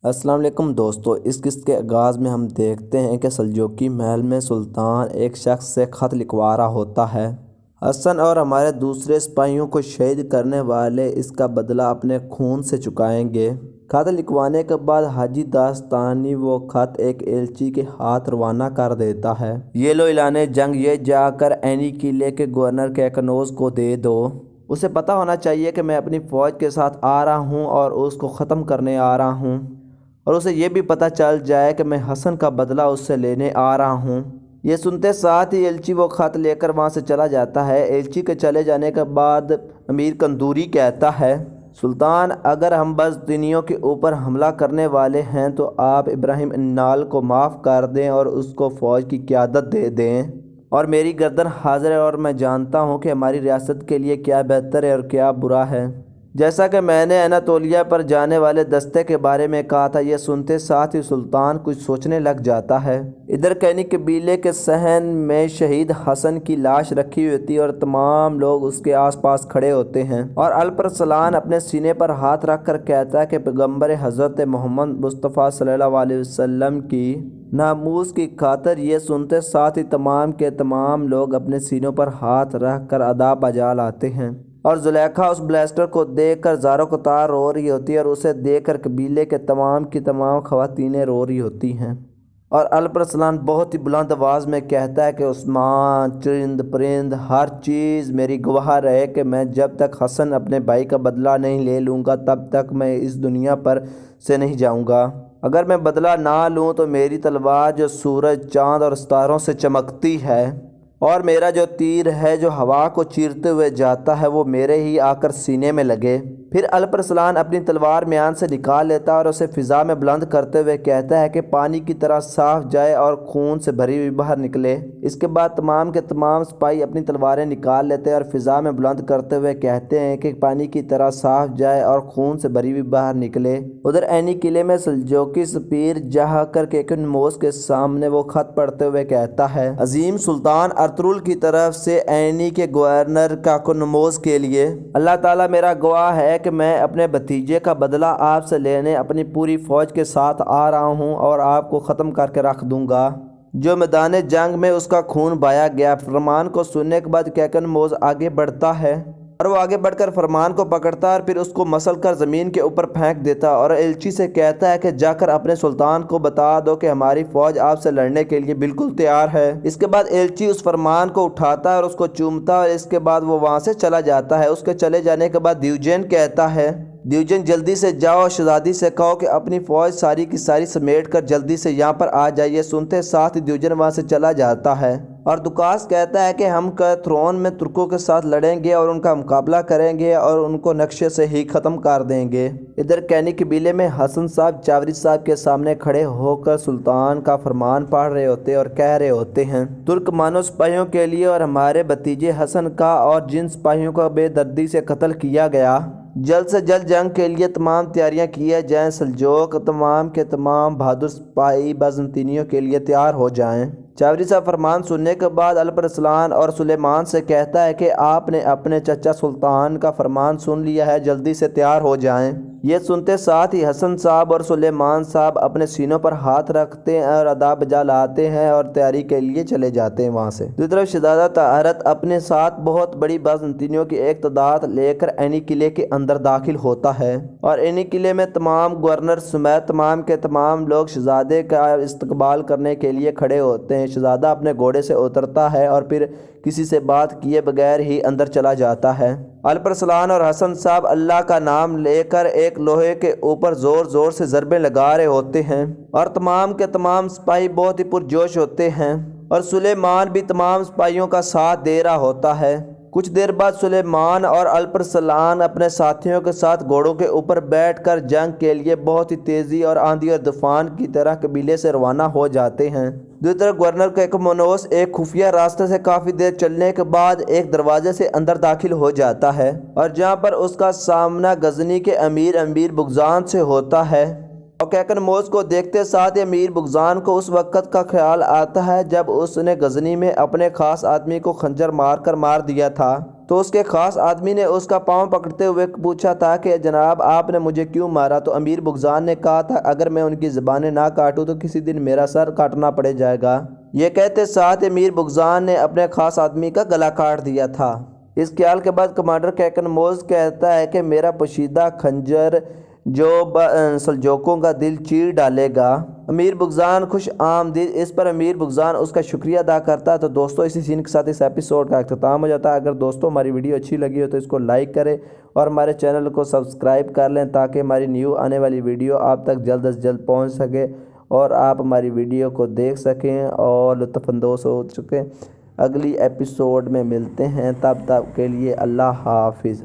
السلام علیکم دوستو، اس قسط کے آغاز میں ہم دیکھتے ہیں کہ سلجوقی محل میں سلطان ایک شخص سے خط لکھوا رہا ہوتا ہے۔ حسن اور ہمارے دوسرے سپاہیوں کو شہید کرنے والے اس کا بدلہ اپنے خون سے چکائیں گے۔ خط لکھوانے کے بعد حاجی داستانی وہ خط ایک ایلچی کے ہاتھ روانہ کر دیتا ہے۔ یہ لو اعلان جنگ، یہ جا کر عینی قلعے کے گورنر کیکنوز کو دے دو۔ اسے پتہ ہونا چاہیے کہ میں اپنی فوج کے ساتھ آ رہا ہوں اور اس کو ختم کرنے آ رہا ہوں، اور اسے یہ بھی پتہ چل جائے کہ میں حسن کا بدلہ اس سے لینے آ رہا ہوں۔ یہ سنتے ساتھ ہی ایلچی وہ خط لے کر وہاں سے چلا جاتا ہے۔ ایلچی کے چلے جانے کے بعد امیر کندوری کہتا ہے، سلطان، اگر ہم بزدینیوں کے اوپر حملہ کرنے والے ہیں تو آپ ابراہیم النال کو معاف کر دیں اور اس کو فوج کی قیادت دے دیں، اور میری گردن حاضر ہے، اور میں جانتا ہوں کہ ہماری ریاست کے لیے کیا بہتر ہے اور کیا برا ہے، جیسا کہ میں نے اناتولیہ پر جانے والے دستے کے بارے میں کہا تھا۔ یہ سنتے ساتھ ہی سلطان کچھ سوچنے لگ جاتا ہے۔ ادھر کینی قبیلے کے صحن میں شہید حسن کی لاش رکھی ہوئی ہوتی ہے اور تمام لوگ اس کے آس پاس کھڑے ہوتے ہیں، اور الپرسلان اپنے سینے پر ہاتھ رکھ کر کہتا ہے کہ پیغمبر حضرت محمد مصطفیٰ صلی اللہ علیہ وسلم کی ناموس کی خاطر۔ یہ سنتے ساتھ ہی تمام کے تمام لوگ اپنے سینوں پر ہاتھ رکھ کر ادا بجا لاتے ہیں، اور زلیخا اس بلیسٹر کو دیکھ کر زاروں قطار رو رہی ہوتی ہے، اور اسے دیکھ کر قبیلے کے تمام کی تمام خواتینیں رو رہی ہوتی ہیں، اور الپرسلان بہت ہی بلند آواز میں کہتا ہے کہ عثمان، چرند پرند، ہر چیز میری گواہ رہے کہ میں جب تک حسن اپنے بھائی کا بدلہ نہیں لے لوں گا تب تک میں اس دنیا پر سے نہیں جاؤں گا۔ اگر میں بدلہ نہ لوں تو میری تلوار جو سورج، چاند اور ستاروں سے چمکتی ہے، اور میرا جو تیر ہے جو ہوا کو چیرتے ہوئے جاتا ہے، وہ میرے ہی آ کر سینے میں لگے۔ پھر الپرسلان اپنی تلوار میان سے نکال لیتا ہے اور اسے فضا میں بلند کرتے ہوئے کہتا ہے کہ پانی کی طرح صاف جائے اور خون سے بھری ہوئی باہر نکلے۔ اس کے بعد تمام کے تمام سپاہی اپنی تلواریں نکال لیتے ہیں اور فضا میں بلند کرتے ہوئے کہتے ہیں کہ پانی کی طرح صاف جائے اور خون سے بھری ہوئی باہر نکلے۔ ادھر عینی قلعے میں سلجوقی سفیر جا کر کیکنوز کے سامنے وہ خط پڑھتے ہوئے کہتا ہے، عظیم سلطان ارطغرل کی طرف سے عینی کے گورنر کیکنوز کے لیے، اللہ تعالیٰ میرا گواہ ہے کہ میں اپنے بھتیجے کا بدلہ آپ سے لینے اپنی پوری فوج کے ساتھ آ رہا ہوں، اور آپ کو ختم کر کے رکھ دوں گا جو میدان جنگ میں اس کا خون بہایا گیا۔ فرمان کو سننے کے بعد کیکنوز آگے بڑھتا ہے، اور وہ آگے بڑھ کر فرمان کو پکڑتا ہے اور پھر اس کو مسل کر زمین کے اوپر پھینک دیتا ہے، اور ایلچی سے کہتا ہے کہ جا کر اپنے سلطان کو بتا دو کہ ہماری فوج آپ سے لڑنے کے لیے بالکل تیار ہے۔ اس کے بعد ایلچی اس فرمان کو اٹھاتا ہے اور اس کو چومتا ہے، اور اس کے بعد وہ وہاں سے چلا جاتا ہے۔ اس کے چلے جانے کے بعد دیوجین کہتا ہے، دیوجین جلدی سے جاؤ، شہزادی سے کہو کہ اپنی فوج ساری کی ساری سمیٹ کر جلدی سے یہاں پر آ جائیے۔ سنتے ساتھ ہی دیوجین وہاں سے چلا جاتا ہے، اور دکاس کہتا ہے کہ ہم کیتھرون میں ترکوں کے ساتھ لڑیں گے اور ان کا مقابلہ کریں گے اور ان کو نقشے سے ہی ختم کر دیں گے۔ ادھر کینی قبیلے میں حسن صاحب چاوری صاحب کے سامنے کھڑے ہو کر سلطان کا فرمان پڑھ رہے ہوتے اور کہہ رہے ہوتے ہیں، ترک مانو سپاہیوں کے لیے اور ہمارے بھتیجے حسن کا اور جن سپاہیوں کا بے دردی سے قتل کیا گیا، جلد سے جلد جنگ کے لیے تمام تیاریاں کیے جائیں۔ سلجوق تمام کے تمام بہادر سپاہی بازنطینیوں کے لیے تیار ہو جائیں۔ چاوری صاحب فرمان سننے کے بعد الپرسلان اور سلیمان سے کہتا ہے کہ آپ نے اپنے چچا سلطان کا فرمان سن لیا ہے، جلدی سے تیار ہو جائیں۔ یہ سنتے ساتھ ہی حسن صاحب اور سلیمان صاحب اپنے سینوں پر ہاتھ رکھتے ہیں اور ادا بجا لاتے ہیں اور تیاری کے لیے چلے جاتے ہیں وہاں سے۔ دوسری طرف شہزادہ طہارت اپنے ساتھ بہت بڑی بازنطینیوں کی ایک تعداد لے کر عینی قلعے کے اندر داخل ہوتا ہے، اور عینی قلعے میں تمام گورنر سمیت تمام کے تمام لوگ شہزادے کا استقبال کرنے کے لیے کھڑے ہوتے ہیں۔ شہزادہ اپنے گھوڑے سے اترتا ہے اور پھر کسی سے بات کیے بغیر ہی اندر چلا جاتا ہے۔ الپرسلان اور حسن صاحب اللہ کا نام لے کر ایک لوہے کے اوپر زور زور سے ضربیں لگا رہے ہوتے ہیں، اور تمام کے تمام سپاہی بہت ہی پرجوش ہوتے ہیں، اور سلیمان بھی تمام سپاہیوں کا ساتھ دے رہا ہوتا ہے۔ کچھ دیر بعد سلیمان اور الپرسلان اپنے ساتھیوں کے ساتھ گھوڑوں کے اوپر بیٹھ کر جنگ کے لیے بہت ہی تیزی اور آندھی اور طوفان کی طرح قبیلے سے روانہ ہو جاتے ہیں۔ دوسری طرف گورنر کیکنوز ایک خفیہ راستے سے کافی دیر چلنے کے بعد ایک دروازے سے اندر داخل ہو جاتا ہے، اور جہاں پر اس کا سامنا غزنی کے امیر بغزان سے ہوتا ہے، اور کیکنوز کو دیکھتے ساتھ امیر بغزان کو اس وقت کا خیال آتا ہے جب اس نے غزنی میں اپنے خاص آدمی کو خنجر مار کر مار دیا تھا۔ تو اس کے خاص آدمی نے اس کا پاؤں پکڑتے ہوئے پوچھا تھا کہ جناب آپ نے مجھے کیوں مارا؟ تو امیر بغضان نے کہا تھا اگر میں ان کی زبانیں نہ کاٹوں تو کسی دن میرا سر کاٹنا پڑ جائے گا۔ یہ کہتے ساتھ امیر بغضان نے اپنے خاص آدمی کا گلا کاٹ دیا تھا۔ اس خیال کے بعد کمانڈر کیکن موز کہتا ہے کہ میرا پوشیدہ خنجر جو سلجوقیوں کا دل چیر ڈالے گا۔ امیر بغضان خوش آمدید، اس پر امیر بغضان اس کا شکریہ ادا کرتا ہے۔ تو دوستو اسی سین کے ساتھ اس ایپیسوڈ کا اختتام ہو جاتا ہے۔ اگر دوستو ہماری ویڈیو اچھی لگی ہو تو اس کو لائک کریں اور ہمارے چینل کو سبسکرائب کر لیں تاکہ ہماری نیو آنے والی ویڈیو آپ تک جلد از جلد پہنچ سکے اور آپ ہماری ویڈیو کو دیکھ سکیں اور لطف اندوز ہو چکے۔ اگلی ایپیسوڈ میں ملتے ہیں، تب تک کے لیے اللہ حافظ۔